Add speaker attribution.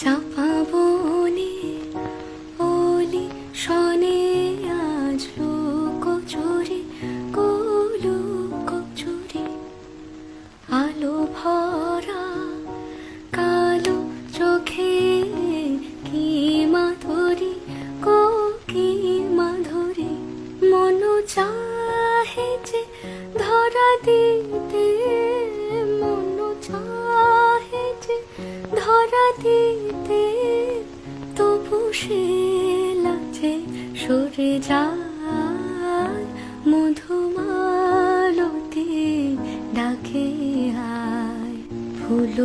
Speaker 1: চাপা বনে অলি শনে আজ লুকোচুরি লুকোচুরি আলো ভরা কালো চোখে কি মাধুরী কি মাধুরী মন চাহে যে ধরা দিতে মন চাহে যে ধরা দিতে তবু সে লাজে সরে যায় মধুমালতি ডাকে আয় ফুল